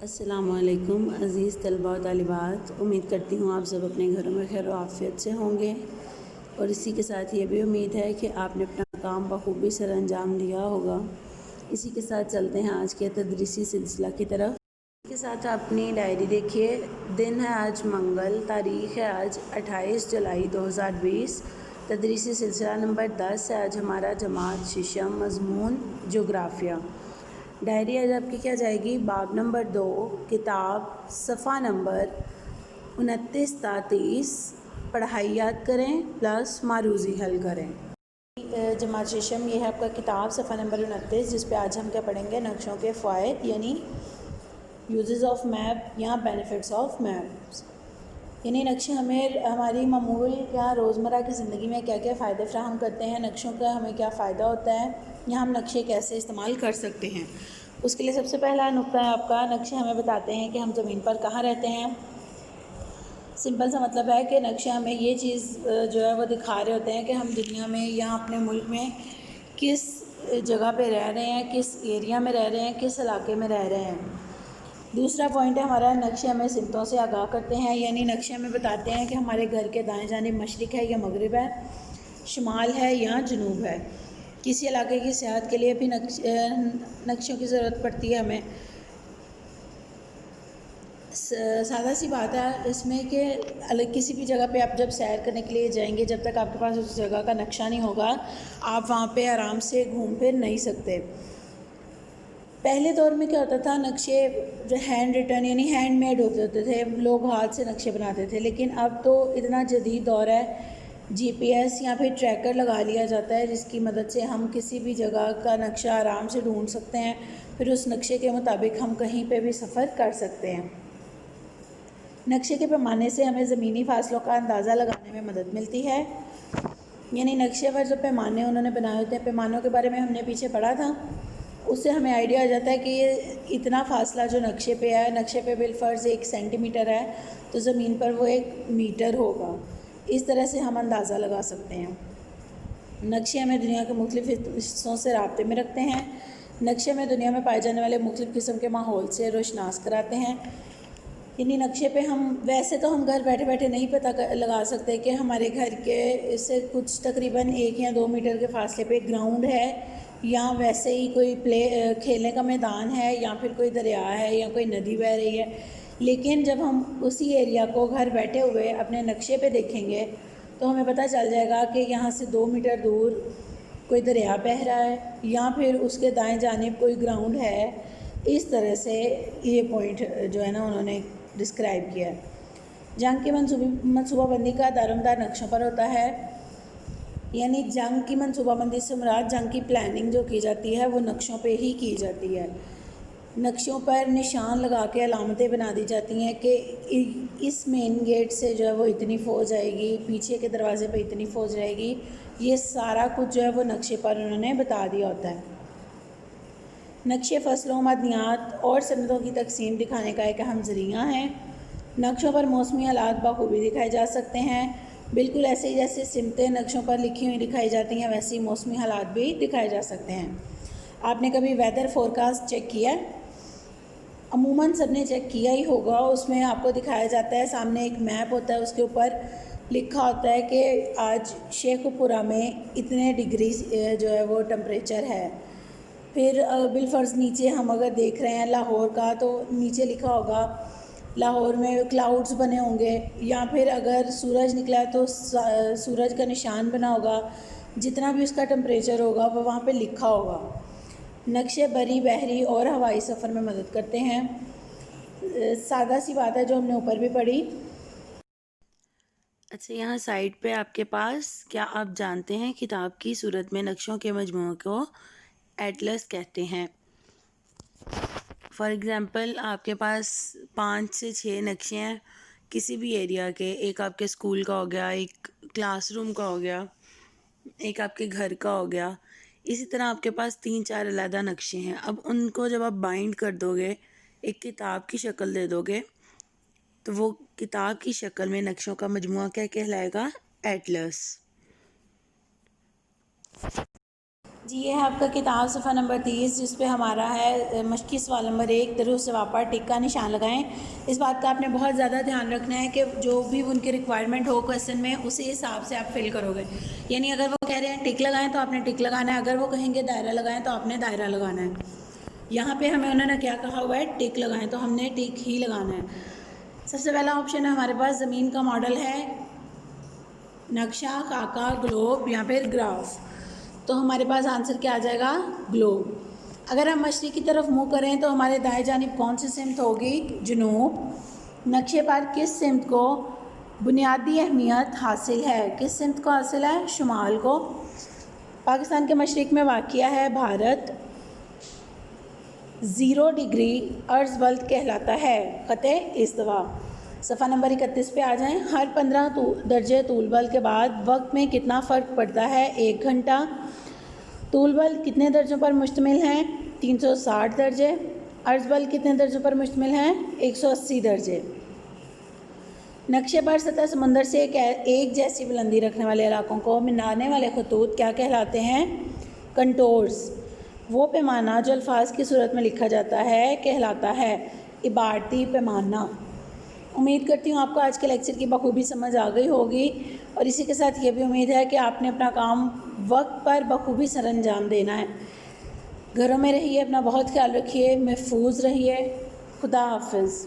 السلام علیکم عزیز طلباء و طالبات، امید کرتی ہوں آپ سب اپنے گھروں میں خیر و عافیت سے ہوں گے، اور اسی کے ساتھ یہ بھی امید ہے کہ آپ نے اپنا کام بخوبی سر انجام دیا ہوگا۔ اسی کے ساتھ چلتے ہیں آج کے تدریسی سلسلہ کی طرف۔ اس کے ساتھ آپ اپنی ڈائری دیکھیے۔ دن ہے آج منگل، تاریخ ہے آج 28 جولائی 2020، تدریسی سلسلہ نمبر 10 ہے آج ہمارا جماعت ششم، مضمون جغرافیہ۔ ڈائری آج آپ کی کیا جائے گی؟ باب نمبر 2، کتاب، صفحہ نمبر 29 تا 30، پڑھائی یاد کریں پلس معروضی حل کریں۔ جماعت ششم یہ ہے آپ کا کتاب، صفحہ نمبر 29، جس پہ آج ہم کیا پڑھیں گے؟ نقشوں کے فوائد یعنی یوزز آف میپ یا بینیفٹس آف میپس، یعنی نقشے ہمیں ہماری معمول یا روزمرہ کی زندگی میں کیا کیا فائدے فراہم کرتے ہیں، نقشوں کا ہمیں کیا فائدہ ہوتا ہے، یا ہم نقشے کیسے استعمال کر سکتے ہیں۔ اس کے لیے سب سے پہلا نقطہ ہے آپ کا، نقشے ہمیں بتاتے ہیں کہ ہم زمین پر کہاں رہتے ہیں۔ سمپل سا مطلب ہے کہ نقشے ہمیں یہ چیز جو ہے وہ دکھا رہے ہوتے ہیں کہ ہم دنیا میں یا اپنے ملک میں کس جگہ پہ رہ رہے ہیں، کس ایریا میں رہ رہے ہیں، کس علاقے میں رہ رہے ہیں۔ دوسرا پوائنٹ ہے ہمارا، نقشے ہمیں سمتوں سے آگاہ کرتے ہیں، یعنی نقشے ہمیں بتاتے ہیں کہ ہمارے گھر کے دائیں جانب مشرق ہے یا مغرب ہے، شمال ہے یا جنوب ہے۔ کسی علاقے کی سیاحت کے لیے بھی نقشوں کی ضرورت پڑتی ہے ہمیں۔ سادہ سی بات ہے اس میں کہ کسی بھی جگہ پہ آپ جب سیر کرنے کے لیے جائیں گے، جب تک آپ کے پاس اس جگہ کا نقشہ نہیں ہوگا، آپ وہاں پہ آرام سے گھوم پھر نہیں سکتے۔ پہلے دور میں کیا ہوتا تھا، نقشے جو ہینڈ ریٹن یعنی ہینڈ میڈ ہوتے تھے، لوگ ہاتھ سے نقشے بناتے تھے، لیکن اب تو اتنا جدید دور ہے، جی پی ایس یا پھر ٹریکر لگا لیا جاتا ہے، جس کی مدد سے ہم کسی بھی جگہ کا نقشہ آرام سے ڈھونڈ سکتے ہیں، پھر اس نقشے کے مطابق ہم کہیں پہ بھی سفر کر سکتے ہیں۔ نقشے کے پیمانے سے ہمیں زمینی فاصلوں کا اندازہ لگانے میں مدد ملتی ہے، یعنی نقشے پر جو پیمانے انہوں نے بنائے ہوتے ہیں، پیمانوں کے بارے میں ہم نے پیچھے پڑھا تھا، اس سے ہمیں آئیڈیا آ جاتا ہے کہ یہ اتنا فاصلہ جو نقشے پہ ہے، نقشے پہ بالفرض 1 سینٹی میٹر ہے تو زمین پر وہ 1 میٹر ہوگا۔ اس طرح سے ہم اندازہ لگا سکتے ہیں۔ نقشے ہمیں دنیا کے مختلف حصوں سے رابطے میں رکھتے ہیں۔ نقشے میں دنیا میں پائے جانے والے مختلف قسم کے ماحول سے روشناس کراتے ہیں، یعنی نقشے پہ ہم ویسے تو ہم گھر بیٹھے بیٹھے نہیں پتہ لگا سکتے کہ ہمارے گھر کے سے کچھ تقریباً 1 یا 2 میٹر کے فاصلے پہ گراؤنڈ ہے، یا ویسے ہی کوئی کھیلنے کا میدان ہے، یا پھر کوئی دریا ہے یا کوئی ندی بہہ رہی ہے، لیکن جب ہم اسی ایریا کو گھر بیٹھے ہوئے اپنے نقشے پہ دیکھیں گے تو ہمیں پتہ چل جائے گا کہ یہاں سے 2 میٹر دور کوئی دریا بہہ رہا ہے، یا پھر اس کے دائیں جانب کوئی گراؤنڈ ہے۔ اس طرح سے یہ پوائنٹ جو ہے نا انہوں نے ڈسکرائب کیا ہے۔ جنگ کی منصوبہ بندی کا دارومدار نقشوں پر ہوتا ہے، یعنی جنگ کی منصوبہ بندی سے مراد جنگ کی پلاننگ جو کی جاتی ہے وہ نقشوں پہ ہی کی جاتی ہے۔ نقشوں پر نشان لگا کے علامتیں بنا دی جاتی ہیں کہ اس مین گیٹ سے جو ہے وہ اتنی فوج آئے گی، پیچھے کے دروازے پہ اتنی فوج رہے گی، یہ سارا کچھ جو ہے وہ نقشے پر انہوں نے بتا دیا ہوتا ہے۔ نقشے فصلوں، معدنیات اور صنعتوں کی تقسیم دکھانے کا ایک اہم ذریعہ ہے۔ نقشوں پر موسمی حالات بخوبی دکھائے جا سکتے ہیں، بالکل ایسے ہی جیسے سمتیں نقشوں پر لکھی ہوئی دکھائی جاتی ہیں، ویسے ہی موسمی حالات بھی دکھائے جا سکتے ہیں۔ آپ نے کبھی ویدر فورکاسٹ چیک کیا ہے؟ عموماً سب نے چیک کیا ہی ہوگا۔ اس میں آپ کو دکھایا جاتا ہے، سامنے ایک میپ ہوتا ہے، اس کے اوپر لکھا ہوتا ہے کہ آج شیخو پورہ میں اتنے ڈگری جو ہے وہ ٹمپریچر ہے۔ پھر بالفرض نیچے ہم اگر دیکھ رہے ہیں لاہور کا، تو نیچے لکھا ہوگا لاہور میں کلاؤڈز بنے ہوں گے، یا پھر اگر سورج نکلا ہے تو سورج کا نشان بنا ہوگا، جتنا بھی اس کا ٹمپریچر ہوگا وہ وہاں پہ لکھا ہوگا۔ نقشے بری، بحری اور ہوائی سفر میں مدد کرتے ہیں۔ سادہ سی بات ہے جو ہم نے اوپر بھی پڑھی۔ اچھا، یہاں سائٹ پہ آپ کے پاس، کیا آپ جانتے ہیں کتاب کی صورت میں نقشوں کے مجموعے کو ایٹلس کہتے ہیں؟ فار ایگزامپل آپ کے پاس 5 سے 6 نقشے ہیں کسی بھی ایریا کے، ایک آپ کے اسکول کا ہو گیا، ایک کلاس روم کا ہو گیا، ایک آپ کے گھر کا ہو گیا، اسی طرح آپ کے پاس 3-4 علیحدہ نقشے ہیں۔ اب ان کو جب آپ بائنڈ کر دو گے، ایک کتاب کی شکل دے دو گے، تو وہ کتاب کی شکل میں نقشوں کا مجموعہ کیا کہلائے گا؟ ایٹلس۔ جی یہ ہے آپ کا کتاب صفحہ نمبر 30 جس پہ ہمارا ہے مشقی سوال نمبر 1 درو سوا پر ٹک کا نشان لگائیں۔ اس بات کا آپ نے بہت زیادہ دھیان رکھنا ہے کہ جو بھی ان کی ریکوائرمنٹ ہو کویسچن میں اسی حساب سے آپ فل کرو گے، یعنی اگر وہ کہہ رہے ہیں ٹک لگائیں تو آپ نے ٹک لگانا ہے، اگر وہ کہیں گے دائرہ لگائیں تو آپ نے دائرہ لگانا ہے۔ یہاں پہ ہمیں انہوں نے کیا کہا ہوا ہے، ٹک لگائیں، تو ہم نے ٹک ہی لگانا ہے۔ سب سے پہلا آپشن ہے ہمارے پاس زمین کا ماڈل ہے، نقشہ، خاکہ، گلوب یا پھر گراف، تو ہمارے پاس آنسر کیا آ جائے گا، گلوب۔ اگر ہم مشرق کی طرف منہ کریں تو ہمارے دائیں جانب کون سی سمت ہوگی، جنوب۔ نقشے پر کس سمت کو بنیادی اہمیت حاصل ہے، کس سمت کو حاصل ہے، شمال کو۔ پاکستان کے مشرق میں واقع ہے بھارت، 0 ڈگری عرض بلد کہلاتا ہے، خط استوا۔ صفحہ نمبر 31 پہ آ جائیں۔ ہر 15 درجے طول بل کے بعد وقت میں کتنا فرق پڑتا ہے، 1 گھنٹہ۔ طول بل کتنے درجوں پر مشتمل ہیں، 360 درجے۔ عرض بل کتنے درجوں پر مشتمل ہیں، 180 درجے۔ نقشے پر سطح سمندر سے ایک جیسی بلندی رکھنے والے علاقوں کو ملانے والے خطوط کیا کہلاتے ہیں، کنٹورز۔ وہ پیمانہ جو الفاظ کی صورت میں لکھا جاتا ہے کہلاتا ہے عبارتی پیمانہ۔ امید کرتی ہوں آپ کو آج کے لیکچر کی بخوبی سمجھ آ گئی ہوگی، اور اسی کے ساتھ یہ بھی امید ہے کہ آپ نے اپنا کام وقت پر بخوبی سر انجام دینا ہے۔ گھروں میں رہیے، اپنا بہت خیال رکھیے، محفوظ رہیے۔ خدا حافظ۔